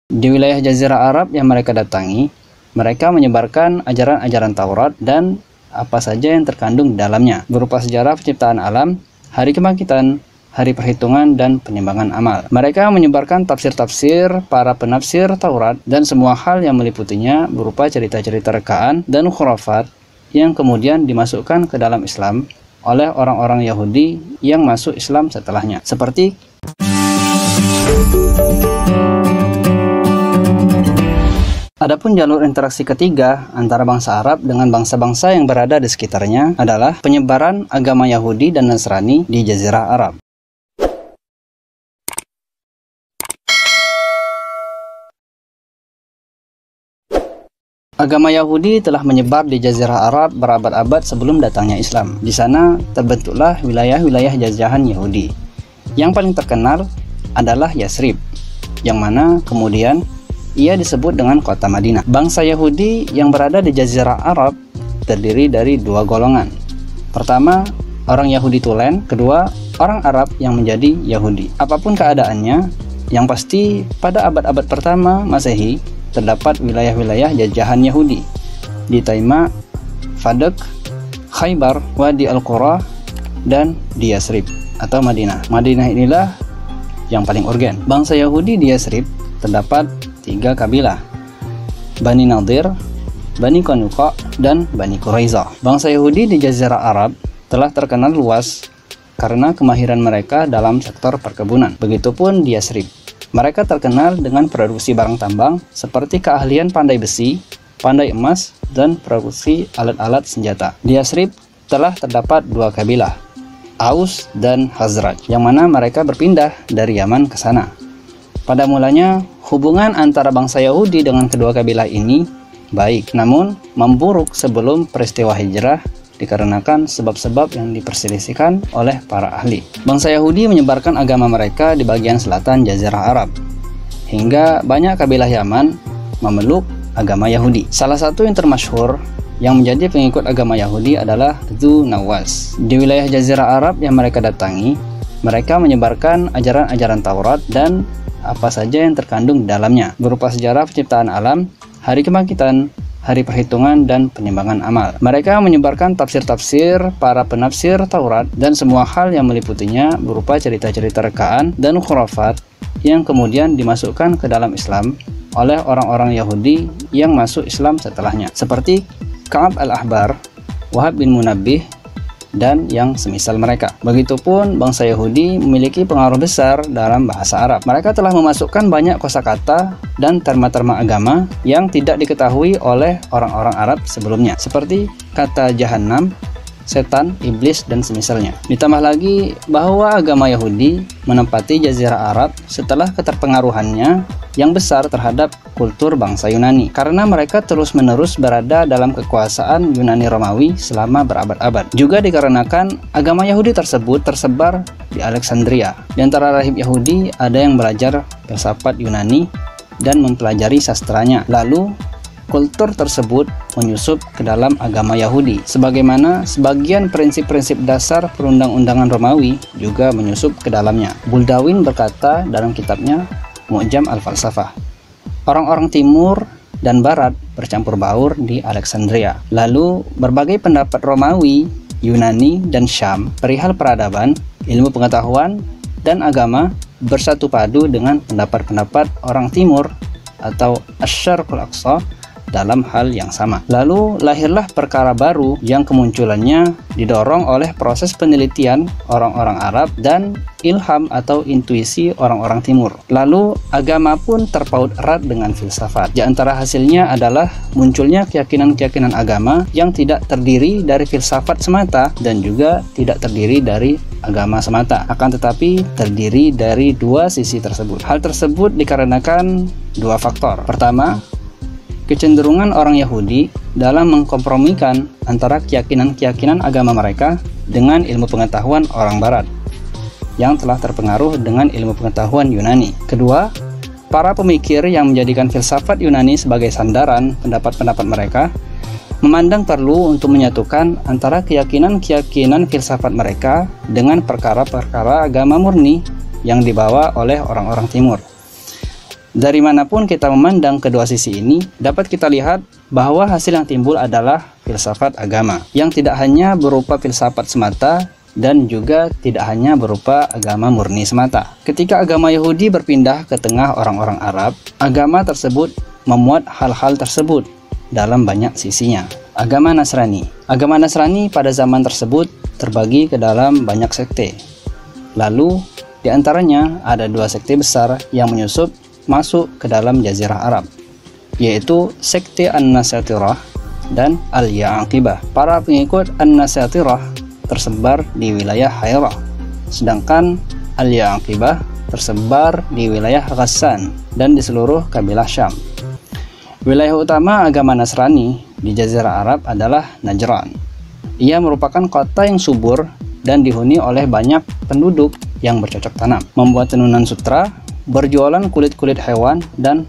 Di wilayah Jazirah Arab yang mereka datangi, mereka menyebarkan ajaran-ajaran Taurat dan apa saja yang terkandung di dalamnya, berupa sejarah penciptaan alam, hari kebangkitan, hari perhitungan, dan penimbangan amal. Mereka menyebarkan tafsir-tafsir para penafsir Taurat dan semua hal yang meliputinya, berupa cerita-cerita rekaan dan khurafat yang kemudian dimasukkan ke dalam Islam oleh orang-orang Yahudi yang masuk Islam setelahnya. Seperti adapun jalur interaksi ketiga antara bangsa Arab dengan bangsa-bangsa yang berada di sekitarnya adalah penyebaran agama Yahudi dan Nasrani di Jazirah Arab. Agama Yahudi telah menyebar di Jazirah Arab berabad-abad sebelum datangnya Islam. Di sana terbentuklah wilayah-wilayah jajahan Yahudi. Yang paling terkenal adalah Yasrib, yang mana kemudian ia disebut dengan kota Madinah. Bangsa Yahudi yang berada di Jazirah Arab terdiri dari dua golongan. Pertama, orang Yahudi tulen. Kedua, orang Arab yang menjadi Yahudi. Apapun keadaannya, yang pasti pada abad-abad pertama Masehi terdapat wilayah-wilayah jajahan Yahudi di Taima, Fadak, Khaybar, Wadi Al-Qura, dan di Yasrib atau Madinah. Madinah inilah yang paling urgen. Bangsa Yahudi di Yasrib terdapat 3 kabilah: Bani Nadir, Bani Qanuqa, dan Bani Quraizah. Bangsa Yahudi di Jazirah Arab telah terkenal luas karena kemahiran mereka dalam sektor perkebunan. Begitupun di Yasrib. Mereka terkenal dengan produksi barang tambang seperti keahlian pandai besi, pandai emas, dan produksi alat-alat senjata. Di Yasrib telah terdapat 2 kabilah, Aus dan Khazraj, yang mana mereka berpindah dari Yaman ke sana. Pada mulanya, hubungan antara bangsa Yahudi dengan kedua kabilah ini baik, namun memburuk sebelum peristiwa hijrah dikarenakan sebab-sebab yang diperselisihkan oleh para ahli. Bangsa Yahudi menyebarkan agama mereka di bagian selatan Jazirah Arab, hingga banyak kabilah Yaman memeluk agama Yahudi. Salah satu yang termasyhur yang menjadi pengikut agama Yahudi adalah Dzu Nawas. Di wilayah Jazirah Arab yang mereka datangi, mereka menyebarkan ajaran-ajaran Taurat dan apa saja yang terkandung di dalamnya, berupa sejarah penciptaan alam, hari kebangkitan, hari perhitungan, dan penimbangan amal. Mereka menyebarkan tafsir-tafsir para penafsir Taurat dan semua hal yang meliputinya, berupa cerita-cerita rekaan dan khurafat yang kemudian dimasukkan ke dalam Islam oleh orang-orang Yahudi yang masuk Islam setelahnya, seperti Ka'ab al-Ahbar, Wahab bin Munabbih, dan yang semisal mereka. Begitupun bangsa Yahudi memiliki pengaruh besar dalam bahasa Arab. Mereka telah memasukkan banyak kosakata dan terma-terma agama yang tidak diketahui oleh orang-orang Arab sebelumnya, seperti kata Jahannam, setan, iblis, dan semisalnya. Ditambah lagi bahwa agama Yahudi menempati Jazirah Arab setelah keterpengaruhannya yang besar terhadap kultur bangsa Yunani, karena mereka terus-menerus berada dalam kekuasaan Yunani Romawi selama berabad-abad. Juga dikarenakan agama Yahudi tersebut tersebar di Alexandria. Di antara rahib Yahudi ada yang belajar filsafat Yunani dan mempelajari sastranya. Lalu kultur tersebut menyusup ke dalam agama Yahudi, sebagaimana sebagian prinsip-prinsip dasar perundang-undangan Romawi juga menyusup ke dalamnya. Buldawin berkata dalam kitabnya Mu'jam al-Falsafah, orang-orang timur dan barat bercampur baur di Alexandria. Lalu berbagai pendapat Romawi, Yunani, dan Syam perihal peradaban, ilmu pengetahuan, dan agama bersatu padu dengan pendapat-pendapat orang timur atau Asy-Syarqul Aqsa dalam hal yang sama. Lalu lahirlah perkara baru yang kemunculannya didorong oleh proses penelitian orang-orang Arab dan ilham atau intuisi orang-orang timur. Lalu agama pun terpaut erat dengan filsafat. Di antara hasilnya adalah munculnya keyakinan-keyakinan agama yang tidak terdiri dari filsafat semata dan juga tidak terdiri dari agama semata, akan tetapi terdiri dari dua sisi tersebut. Hal tersebut dikarenakan dua faktor. Pertama, kecenderungan orang Yahudi dalam mengkompromikan antara keyakinan-keyakinan agama mereka dengan ilmu pengetahuan orang Barat yang telah terpengaruh dengan ilmu pengetahuan Yunani. Kedua, para pemikir yang menjadikan filsafat Yunani sebagai sandaran pendapat-pendapat mereka memandang perlu untuk menyatukan antara keyakinan-keyakinan filsafat mereka dengan perkara-perkara agama murni yang dibawa oleh orang-orang timur. Dari manapun kita memandang kedua sisi ini, dapat kita lihat bahwa hasil yang timbul adalah filsafat agama, yang tidak hanya berupa filsafat semata dan juga tidak hanya berupa agama murni semata. Ketika agama Yahudi berpindah ke tengah orang-orang Arab, agama tersebut memuat hal-hal tersebut dalam banyak sisinya. Agama Nasrani. Agama Nasrani pada zaman tersebut terbagi ke dalam banyak sekte. Lalu, di antaranya ada dua sekte besar yang menyusup masuk ke dalam Jazirah Arab, yaitu sekte An-Nasatirah dan Al-Ya'aqibah. Para pengikut An-Nasatirah tersebar di wilayah Hairah, sedangkan Al-Ya'aqibah tersebar di wilayah Ghassan dan di seluruh kabilah Syam. Wilayah utama agama Nasrani di Jazirah Arab adalah Najran. Ia merupakan kota yang subur dan dihuni oleh banyak penduduk yang bercocok tanam, membuat tenunan sutra, berjualan kulit-kulit hewan, dan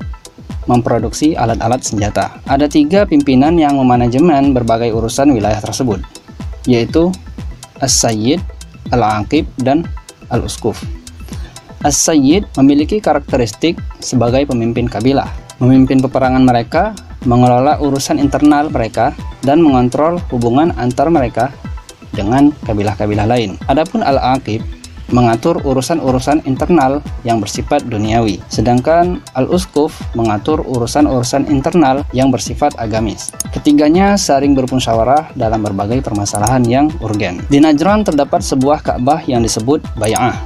memproduksi alat-alat senjata. Ada 3 pimpinan yang memanajemen berbagai urusan wilayah tersebut, yaitu As-Sayyid, Al-Aqib, dan Al-Uskuf. As-Sayyid memiliki karakteristik sebagai pemimpin kabilah, memimpin peperangan mereka, mengelola urusan internal mereka, dan mengontrol hubungan antar mereka dengan kabilah-kabilah lain. Adapun Al-Aqib mengatur urusan-urusan internal yang bersifat duniawi, sedangkan Al-Uskuf mengatur urusan-urusan internal yang bersifat agamis. Ketiganya saling bermusyawarah dalam berbagai permasalahan yang urgen. Di Najran terdapat sebuah Ka'bah yang disebut Bai'ah.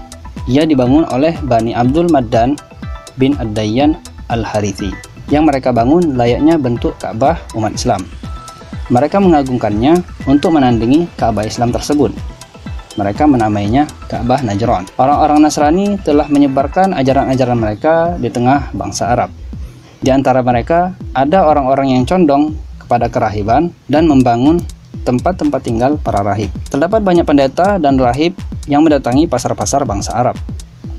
Ia dibangun oleh Bani Abdul Maddan bin Ad-Dayyan Al-Harithi, yang mereka bangun layaknya bentuk Ka'bah umat Islam. Mereka mengagungkannya untuk menandingi Ka'bah Islam tersebut. Mereka menamainya Ka'bah Najran. Orang-orang Nasrani telah menyebarkan ajaran-ajaran mereka di tengah bangsa Arab. Di antara mereka ada orang-orang yang condong kepada kerahiban dan membangun tempat-tempat tinggal para rahib. Terdapat banyak pendeta dan rahib yang mendatangi pasar-pasar bangsa Arab.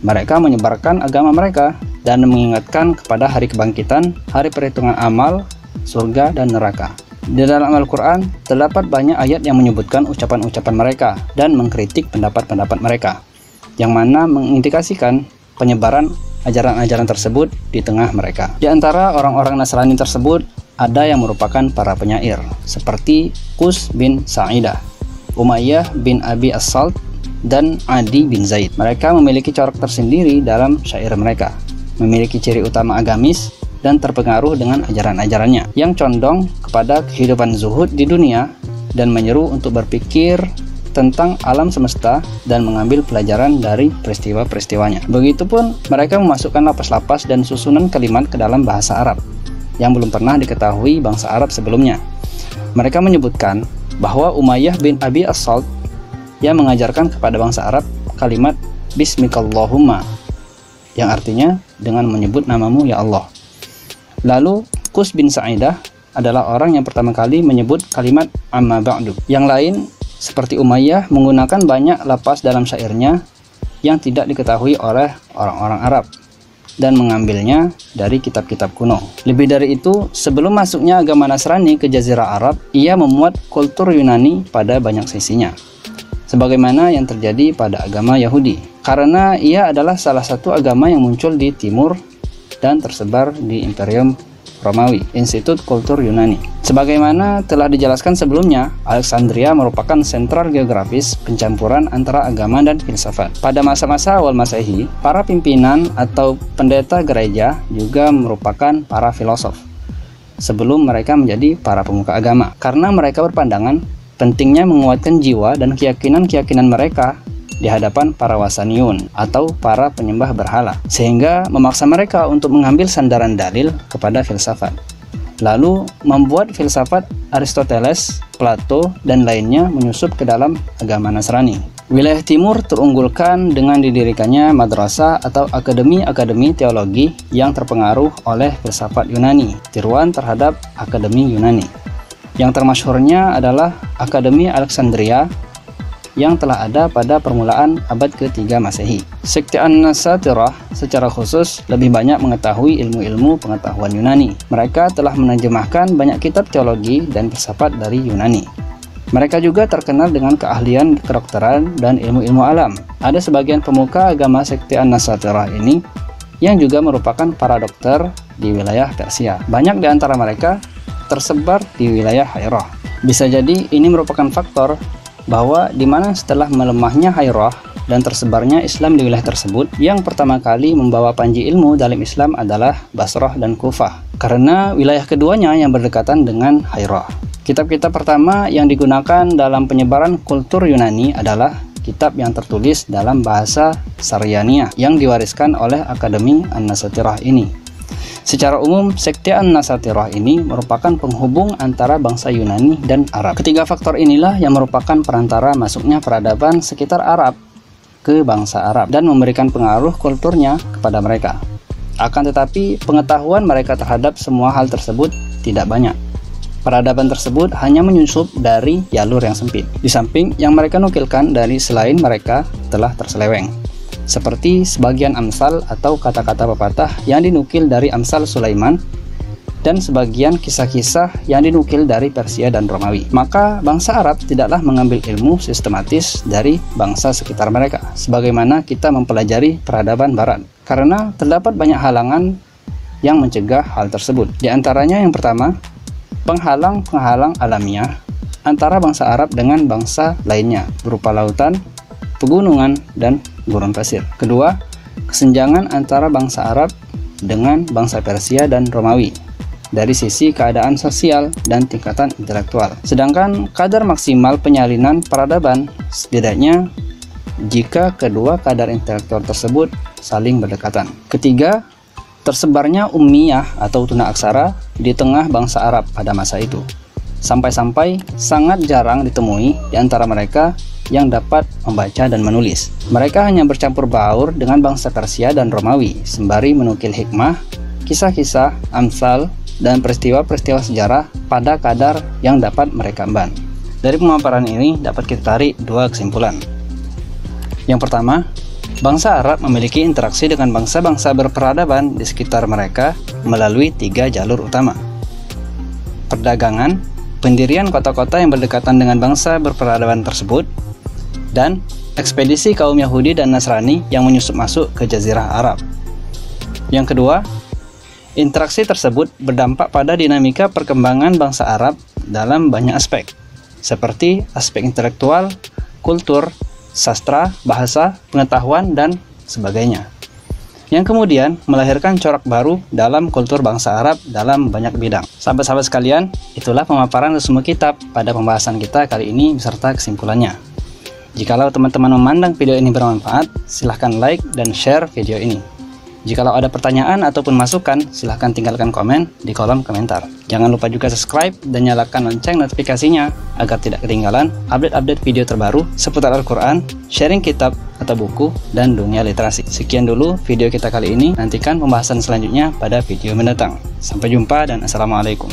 Mereka menyebarkan agama mereka dan mengingatkan kepada hari kebangkitan, hari perhitungan amal, surga, dan neraka. Di dalam Al-Quran terdapat banyak ayat yang menyebutkan ucapan-ucapan mereka dan mengkritik pendapat-pendapat mereka, yang mana mengindikasikan penyebaran ajaran-ajaran tersebut di tengah mereka. Di antara orang-orang Nasrani tersebut ada yang merupakan para penyair seperti Qus bin Sa'idah, Umayyah bin Abi As-Salt, dan Adi bin Zaid. Mereka memiliki corak tersendiri dalam syair mereka, memiliki ciri utama agamis, dan terpengaruh dengan ajaran-ajarannya yang condong kepada kehidupan zuhud di dunia dan menyeru untuk berpikir tentang alam semesta dan mengambil pelajaran dari peristiwa-peristiwanya. Begitupun mereka memasukkan lapas-lapas dan susunan kalimat ke dalam bahasa Arab yang belum pernah diketahui bangsa Arab sebelumnya. Mereka menyebutkan bahwa Umayyah bin Abi As-Salt yang mengajarkan kepada bangsa Arab kalimat Bismikallahumma, yang artinya dengan menyebut namamu ya Allah. Lalu Qus bin Sa'idah adalah orang yang pertama kali menyebut kalimat amma ba'du. Yang lain seperti Umayyah menggunakan banyak lapas dalam syairnya yang tidak diketahui oleh orang-orang Arab dan mengambilnya dari kitab-kitab kuno. Lebih dari itu, sebelum masuknya agama Nasrani ke Jazirah Arab, ia memuat kultur Yunani pada banyak sisinya, sebagaimana yang terjadi pada agama Yahudi, karena ia adalah salah satu agama yang muncul di timur dan tersebar di Imperium Romawi, Institut Kultur Yunani. Sebagaimana telah dijelaskan sebelumnya, Alexandria merupakan sentral geografis pencampuran antara agama dan filsafat. Pada masa-masa awal Masehi, para pimpinan atau pendeta gereja juga merupakan para filosof sebelum mereka menjadi para pemuka agama, karena mereka berpandangan pentingnya menguatkan jiwa dan keyakinan-keyakinan mereka di hadapan para wasaniun atau para penyembah berhala, sehingga memaksa mereka untuk mengambil sandaran dalil kepada filsafat, lalu membuat filsafat Aristoteles, Plato, dan lainnya menyusup ke dalam agama Nasrani. Wilayah timur terunggulkan dengan didirikannya madrasah atau akademi-akademi teologi yang terpengaruh oleh filsafat Yunani, tiruan terhadap akademi Yunani. Yang termasyhurnya adalah Akademi Alexandria yang telah ada pada permulaan abad ke-3 Masehi. Sekte An-Nasatirah secara khusus lebih banyak mengetahui ilmu-ilmu pengetahuan Yunani. Mereka telah menerjemahkan banyak kitab teologi dan filsafat dari Yunani. Mereka juga terkenal dengan keahlian kedokteran dan ilmu-ilmu alam. Ada sebagian pemuka agama Sekte An-Nasatirah ini yang juga merupakan para dokter di wilayah Persia. Banyak di antara mereka tersebar di wilayah Hairah. Bisa jadi ini merupakan faktor bahwa di mana setelah melemahnya Hairah dan tersebarnya Islam di wilayah tersebut, yang pertama kali membawa panji ilmu dalam Islam adalah Basrah dan Kufah, karena wilayah keduanya yang berdekatan dengan Hairah. Kitab-kitab pertama yang digunakan dalam penyebaran kultur Yunani adalah kitab yang tertulis dalam bahasa Saryaniyah yang diwariskan oleh Akademi An-Nasatirah ini. Secara umum, sekte An-Nasatirah ini merupakan penghubung antara bangsa Yunani dan Arab. Ketiga faktor inilah yang merupakan perantara masuknya peradaban sekitar Arab ke bangsa Arab dan memberikan pengaruh kulturnya kepada mereka. Akan tetapi, pengetahuan mereka terhadap semua hal tersebut tidak banyak. Peradaban tersebut hanya menyusup dari jalur yang sempit, di samping yang mereka nukilkan dari selain mereka telah terseleweng, seperti sebagian amsal atau kata-kata pepatah yang dinukil dari Amsal Sulaiman, dan sebagian kisah-kisah yang dinukil dari Persia dan Romawi. Maka bangsa Arab tidaklah mengambil ilmu sistematis dari bangsa sekitar mereka, sebagaimana kita mempelajari peradaban Barat, karena terdapat banyak halangan yang mencegah hal tersebut. Di antaranya yang pertama, penghalang-penghalang alamiah antara bangsa Arab dengan bangsa lainnya berupa lautan, pegunungan, dan gurun pasir. Kedua, kesenjangan antara bangsa Arab dengan bangsa Persia dan Romawi dari sisi keadaan sosial dan tingkatan intelektual. Sedangkan kadar maksimal penyalinan peradaban setidaknya jika kedua kadar intelektual tersebut saling berdekatan. Ketiga, tersebarnya ummiyah atau tuna aksara di tengah bangsa Arab pada masa itu. Sampai-sampai sangat jarang ditemui di antara mereka yang dapat membaca dan menulis. Mereka hanya bercampur baur dengan bangsa Persia dan Romawi, sembari menukil hikmah, kisah-kisah, amsal, dan peristiwa-peristiwa sejarah pada kadar yang dapat mereka emban. Dari pemaparan ini dapat kita tarik dua kesimpulan. Yang pertama, bangsa Arab memiliki interaksi dengan bangsa-bangsa berperadaban di sekitar mereka melalui tiga jalur utama: perdagangan, pendirian kota-kota yang berdekatan dengan bangsa berperadaban tersebut, dan ekspedisi kaum Yahudi dan Nasrani yang menyusup masuk ke Jazirah Arab. Yang kedua, interaksi tersebut berdampak pada dinamika perkembangan bangsa Arab dalam banyak aspek, seperti aspek intelektual, kultur, sastra, bahasa, pengetahuan, dan sebagainya, yang kemudian melahirkan corak baru dalam kultur bangsa Arab dalam banyak bidang. Sahabat-sahabat sekalian, itulah pemaparan resume kitab pada pembahasan kita kali ini beserta kesimpulannya. Jikalau teman-teman memandang video ini bermanfaat, silahkan like dan share video ini. Jikalau ada pertanyaan ataupun masukan, silahkan tinggalkan komen di kolom komentar. Jangan lupa juga subscribe dan nyalakan lonceng notifikasinya agar tidak ketinggalan update-update video terbaru seputar Al-Quran, sharing kitab atau buku, dan dunia literasi. Sekian dulu video kita kali ini, nantikan pembahasan selanjutnya pada video mendatang. Sampai jumpa dan Assalamualaikum.